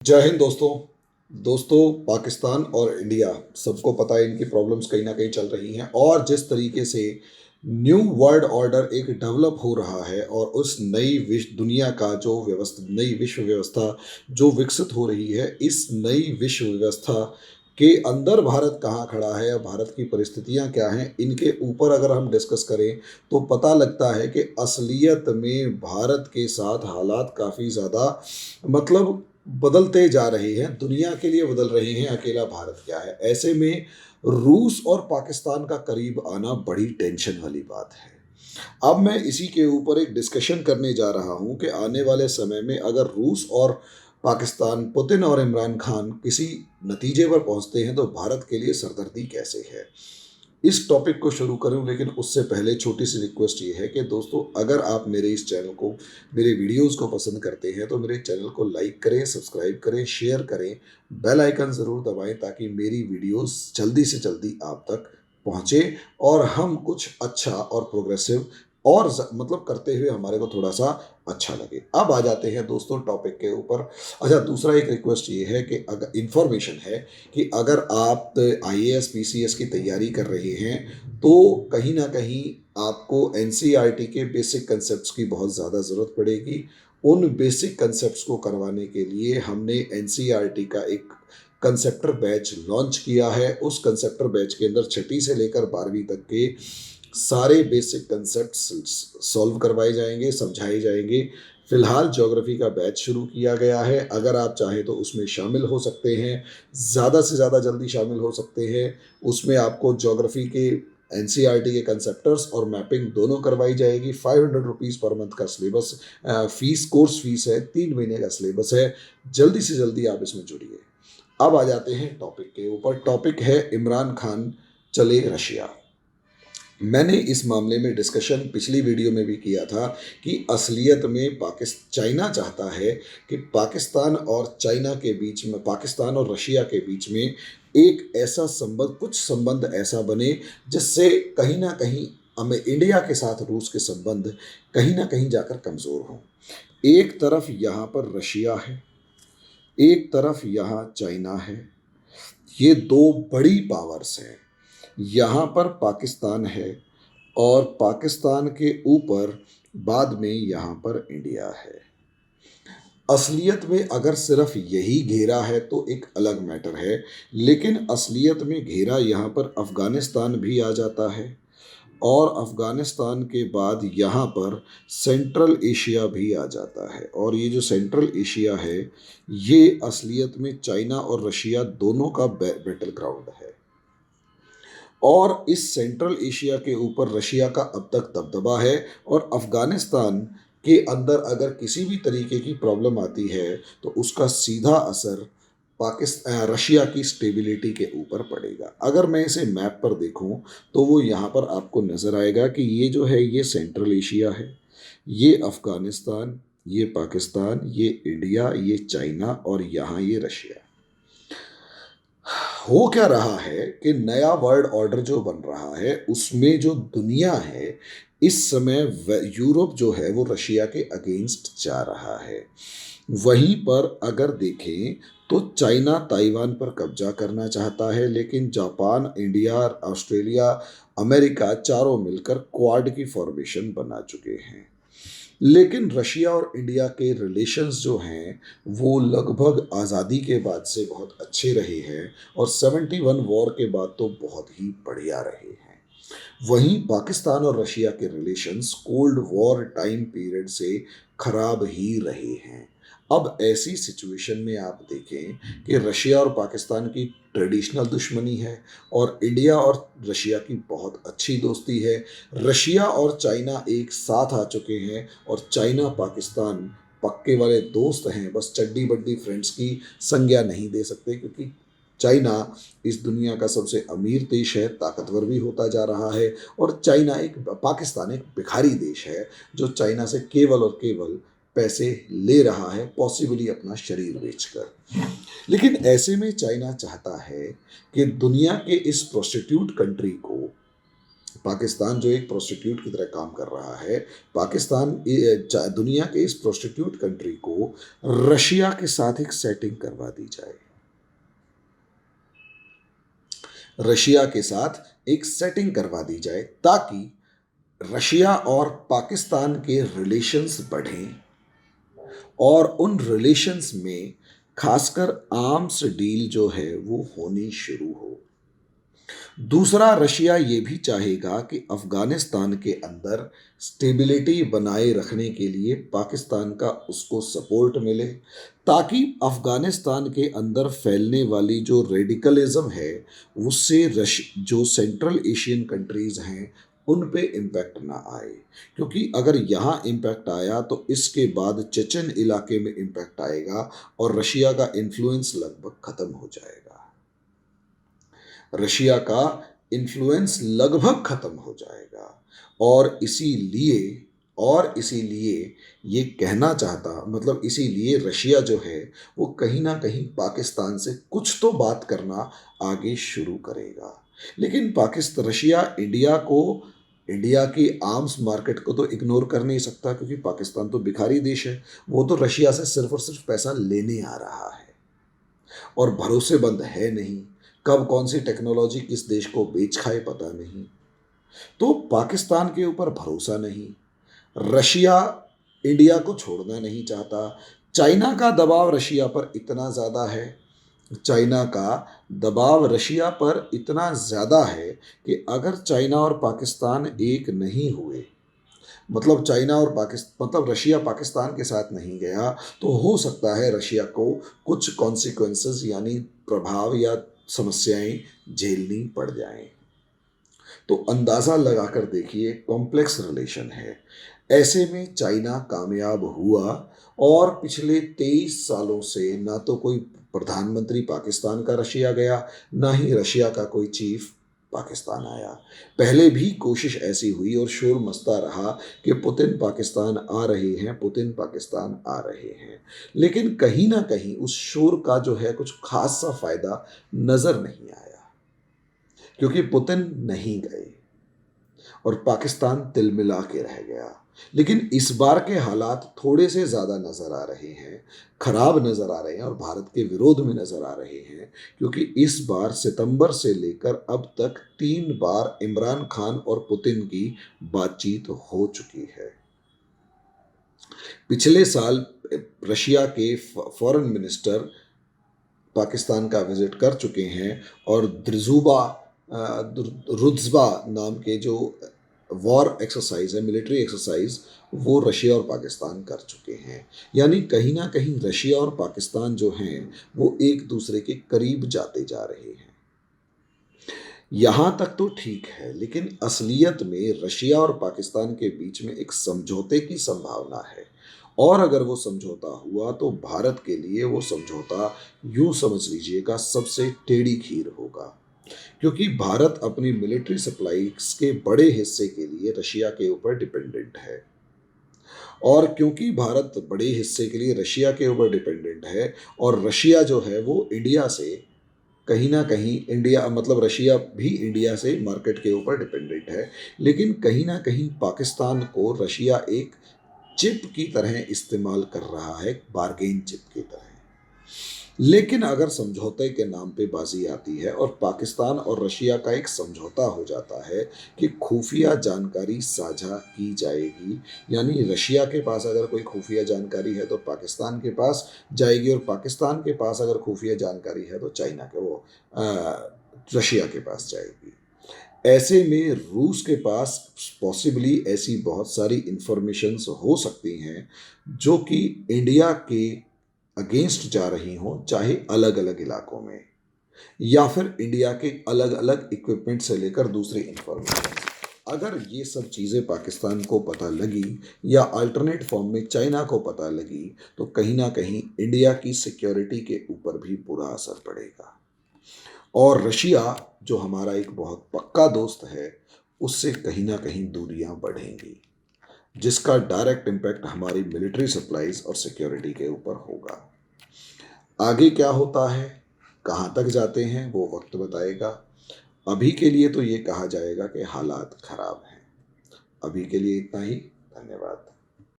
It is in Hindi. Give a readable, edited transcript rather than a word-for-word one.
जय हिंद दोस्तों। पाकिस्तान और इंडिया सबको पता है इनकी प्रॉब्लम्स कहीं ना कहीं चल रही हैं और जिस तरीके से न्यू वर्ल्ड ऑर्डर एक डेवलप हो रहा है और उस नई विश्व दुनिया का जो व्यवस्था नई विश्व व्यवस्था जो विकसित हो रही है, इस नई विश्व व्यवस्था के अंदर भारत कहाँ खड़ा है और भारत की परिस्थितियाँ क्या हैं, इनके ऊपर अगर हम डिस्कस करें तो पता लगता है कि असलियत में भारत के साथ हालात काफ़ी ज़्यादा मतलब बदलते जा रहे हैं, दुनिया के लिए बदल रहे हैं, अकेला भारत क्या है। ऐसे में रूस और पाकिस्तान का करीब आना बड़ी टेंशन वाली बात है। अब मैं इसी के ऊपर एक डिस्कशन करने जा रहा हूं कि आने वाले समय में अगर रूस और पाकिस्तान, पुतिन और इमरान खान किसी नतीजे पर पहुंचते हैं तो भारत के लिए सरदर्दी कैसे है। इस टॉपिक को शुरू करूं, लेकिन उससे पहले छोटी सी रिक्वेस्ट ये है कि दोस्तों, अगर आप मेरे इस चैनल को, मेरे वीडियोस को पसंद करते हैं तो मेरे चैनल को लाइक करें, सब्सक्राइब करें, शेयर करें, बेल आइकन ज़रूर दबाएं ताकि मेरी वीडियोस जल्दी से जल्दी आप तक पहुंचे और हम कुछ अच्छा और प्रोग्रेसिव और मतलब करते हुए हमारे को थोड़ा सा अच्छा लगे। अब आ जाते हैं दोस्तों टॉपिक के ऊपर। अच्छा, दूसरा एक रिक्वेस्ट ये है कि अगर इन्फॉर्मेशन है कि अगर आप आईएएस पीसीएस की तैयारी कर रहे हैं तो कहीं ना कहीं आपको एनसीईआरटी के बेसिक कंसेप्ट की बहुत ज़्यादा ज़रूरत पड़ेगी। उन बेसिक कंसेप्ट को करवाने के लिए हमने एनसीईआरटी का एक कंसेप्टर बैच लॉन्च किया है। उस कंसेप्टर बैच के अंदर छठी से लेकर 12वीं तक के सारे बेसिक कंसेप्ट सॉल्व करवाए जाएंगे, समझाए जाएंगे। फिलहाल ज्योग्राफी का बैच शुरू किया गया है, अगर आप चाहें तो उसमें शामिल हो सकते हैं, ज़्यादा से ज़्यादा जल्दी शामिल हो सकते हैं। उसमें आपको ज्योग्राफी के एनसीईआरटी के कंसेप्टर्स और मैपिंग दोनों करवाई जाएगी। 500 रुपीज़ पर मंथ का सिलेबस फीस, कोर्स फीस है, 3 महीने का सिलेबस है। जल्दी से जल्दी आप इसमें जुड़िए। अब आ जाते हैं टॉपिक के ऊपर। टॉपिक है इमरान खान चले रशिया। मैंने इस मामले में डिस्कशन पिछली वीडियो में भी किया था कि असलियत में चाइना चाहता है कि पाकिस्तान और चाइना के बीच में, पाकिस्तान और रशिया के बीच में एक ऐसा संबंध, कुछ संबंध ऐसा बने जिससे कहीं ना कहीं हमें इंडिया के साथ रूस के संबंध कहीं ना कहीं जाकर कमज़ोर हों। एक तरफ यहाँ पर रशिया है, एक तरफ यहाँ चाइना है। ये दो बड़ी पावर्स हैं। यहाँ पर पाकिस्तान है और पाकिस्तान के ऊपर बाद में यहाँ पर इंडिया है। असलियत में अगर सिर्फ यही घेरा है तो एक अलग मैटर है, लेकिन असलियत में घेरा यहाँ पर अफ़गानिस्तान भी आ जाता है और अफ़गानिस्तान के बाद यहाँ पर सेंट्रल एशिया भी आ जाता है। और ये जो सेंट्रल एशिया है, ये असलियत में चाइना और रशिया दोनों का बैटल ग्राउंड है। और इस सेंट्रल एशिया के ऊपर रशिया का अब तक दबदबा है और अफ़गानिस्तान के अंदर अगर किसी भी तरीके की प्रॉब्लम आती है तो उसका सीधा असर रशिया की स्टेबिलिटी के ऊपर पड़ेगा। अगर मैं इसे मैप पर देखूं तो वो यहाँ पर आपको नज़र आएगा कि ये जो है ये सेंट्रल एशिया है, ये अफ़गानिस्तान, ये पाकिस्तान, ये इंडिया, ये चाइना और यहाँ ये रशिया। हो क्या रहा है कि नया वर्ल्ड ऑर्डर जो बन रहा है उसमें जो दुनिया है इस समय, यूरोप जो है वो रशिया के अगेंस्ट जा रहा है। वहीं पर अगर देखें तो चाइना ताइवान पर कब्जा करना चाहता है, लेकिन जापान, इंडिया, ऑस्ट्रेलिया, अमेरिका चारों मिलकर क्वाड की फॉर्मेशन बना चुके हैं। लेकिन रशिया और इंडिया के रिलेशंस जो हैं वो लगभग आज़ादी के बाद से बहुत अच्छे रहे हैं और 71 वॉर के बाद तो बहुत ही बढ़िया रहे हैं। वहीं पाकिस्तान और रशिया के relations cold war time period से खराब ही रहे हैं। अब ऐसी सिचुएशन में आप देखें कि रशिया और पाकिस्तान की ट्रेडिशनल दुश्मनी है और इंडिया और रशिया की बहुत अच्छी दोस्ती है। रशिया और चाइना एक साथ आ चुके हैं और चाइना पाकिस्तान पक्के वाले दोस्त हैं, बस चड्डी बड्डी फ्रेंड्स की संज्ञा नहीं दे सकते, क्योंकि चाइना इस दुनिया का सबसे अमीर देश है, ताकतवर भी होता जा रहा है। और पाकिस्तान एक भिखारी देश है जो चाइना से केवल और केवल पैसे ले रहा है, पॉसिबली अपना शरीर बेचकर। लेकिन ऐसे में चाइना चाहता है कि दुनिया के इस प्रोस्टिट्यूट कंट्री को पाकिस्तान जो एक प्रोस्टिट्यूट की तरह काम कर रहा है, पाकिस्तान दुनिया के इस प्रोस्टिट्यूट कंट्री को रशिया के साथ एक सेटिंग करवा दी जाए, रशिया के साथ एक सेटिंग करवा दी जाए ताकि रशिया और पाकिस्तान के रिलेशंस बढ़ें और उन रिलेशंस में खासकर आर्म्स डील जो है वो होनी शुरू हो। दूसरा, रशिया ये भी चाहेगा कि अफगानिस्तान के अंदर स्टेबिलिटी बनाए रखने के लिए पाकिस्तान का उसको सपोर्ट मिले, ताकि अफगानिस्तान के अंदर फैलने वाली जो रेडिकलिज्म है उससे जो सेंट्रल एशियन कंट्रीज़ हैं उन पे इम्पैक्ट ना आए, क्योंकि अगर यहाँ इम्पैक्ट आया तो इसके बाद चेचन इलाके में इम्पैक्ट आएगा और रशिया का इन्फ्लुएंस लगभग ख़त्म हो जाएगा, रशिया का इन्फ्लुएंस लगभग खत्म हो जाएगा। और इसीलिए ये कहना चाहता, मतलब इसीलिए रशिया जो है वो कहीं ना कहीं पाकिस्तान से कुछ तो बात करना आगे शुरू करेगा। लेकिन पाकिस्तान रशिया इंडिया की आर्म्स मार्केट को तो इग्नोर कर नहीं सकता, क्योंकि पाकिस्तान तो भिखारी देश है, वो तो रशिया से सिर्फ और सिर्फ पैसा लेने आ रहा है और भरोसेमंद है नहीं, कब कौन सी टेक्नोलॉजी किस देश को बेच खाए पता नहीं, तो पाकिस्तान के ऊपर भरोसा नहीं। रशिया इंडिया को छोड़ना नहीं चाहता। चाइना का दबाव रशिया पर इतना ज़्यादा है, चाइना का दबाव रशिया पर इतना ज़्यादा है कि अगर चाइना और पाकिस्तान एक नहीं हुए, मतलब चाइना और पाकिस्तान, मतलब रशिया पाकिस्तान के साथ नहीं गया, तो हो सकता है रशिया को कुछ कॉन्सिक्वेंसेस यानी प्रभाव या समस्याएं झेलनी पड़ जाएं। तो अंदाज़ा लगाकर देखिए, कॉम्प्लेक्स रिलेशन है। ऐसे में चाइना कामयाब हुआ और पिछले 23 सालों से ना तो कोई प्रधानमंत्री पाकिस्तान का रशिया गया, ना ही रशिया का कोई चीफ पाकिस्तान आया। पहले भी कोशिश ऐसी हुई और शोर मचता रहा कि पुतिन पाकिस्तान आ रहे हैं, पुतिन पाकिस्तान आ रहे हैं, लेकिन कहीं ना कहीं उस शोर का जो है कुछ खास सा फायदा नज़र नहीं आया, क्योंकि पुतिन नहीं गए और पाकिस्तान तिलमिला के रह गया। लेकिन इस बार के हालात थोड़े से ज़्यादा नज़र आ रहे हैं, खराब नज़र आ रहे हैं और भारत के विरोध में नज़र आ रहे हैं, क्योंकि इस बार सितंबर से लेकर अब तक 3 बार इमरान खान और पुतिन की बातचीत हो चुकी है। पिछले साल रशिया के फॉरेन मिनिस्टर पाकिस्तान का विजिट कर चुके हैं और रुत्ज़बा नाम के जो वॉर एक्सरसाइज है, मिलिट्री एक्सरसाइज, वो रशिया और पाकिस्तान कर चुके हैं। यानी कहीं ना कहीं रशिया और पाकिस्तान जो हैं वो एक दूसरे के करीब जाते जा रहे हैं। यहाँ तक तो ठीक है, लेकिन असलियत में रशिया और पाकिस्तान के बीच में एक समझौते की संभावना है, और अगर वो समझौता हुआ तो भारत के लिए वो समझौता यूं समझ लीजिएगा सबसे टेढ़ी खीर होगा, क्योंकि भारत अपनी मिलिट्री सप्लाईज के बड़े हिस्से के लिए रशिया के ऊपर डिपेंडेंट है, और क्योंकि भारत बड़े हिस्से के लिए रशिया के ऊपर डिपेंडेंट है और रशिया जो है वो इंडिया से कहीं ना कहीं, इंडिया मतलब रशिया भी इंडिया से मार्केट के ऊपर डिपेंडेंट है, लेकिन कहीं ना कहीं पाकिस्तान को रशिया एक चिप की तरह इस्तेमाल कर रहा है, बार्गेन चिप की तरह। लेकिन अगर समझौते के नाम पे बाजी आती है और पाकिस्तान और रशिया का एक समझौता हो जाता है कि खुफिया जानकारी साझा की जाएगी, यानी रशिया के पास अगर कोई खुफिया जानकारी है तो पाकिस्तान के पास जाएगी, और पाकिस्तान के पास अगर खुफिया जानकारी है तो रशिया के पास जाएगी। ऐसे में रूस के पास पॉसिबली ऐसी बहुत सारी इंफॉर्मेशंस हो सकती हैं जो कि इंडिया के अगेंस्ट जा रही हों, चाहे अलग अलग इलाकों में, या फिर इंडिया के अलग अलग इक्विपमेंट से लेकर दूसरी इंफॉर्मेशन। अगर ये सब चीज़ें पाकिस्तान को पता लगी या अल्टरनेट फॉर्म में चाइना को पता लगी तो कहीं ना कहीं इंडिया की सिक्योरिटी के ऊपर भी बुरा असर पड़ेगा, और रशिया जो हमारा एक बहुत पक्का दोस्त है उससे कहीं ना कहीं दूरियां बढ़ेंगी, जिसका डायरेक्ट इम्पैक्ट हमारी मिलिट्री सप्लाईज और सिक्योरिटी के ऊपर होगा। आगे क्या होता है, कहाँ तक जाते हैं, वो वक्त बताएगा। अभी के लिए तो ये कहा जाएगा कि हालात खराब हैं। अभी के लिए इतना ही। धन्यवाद।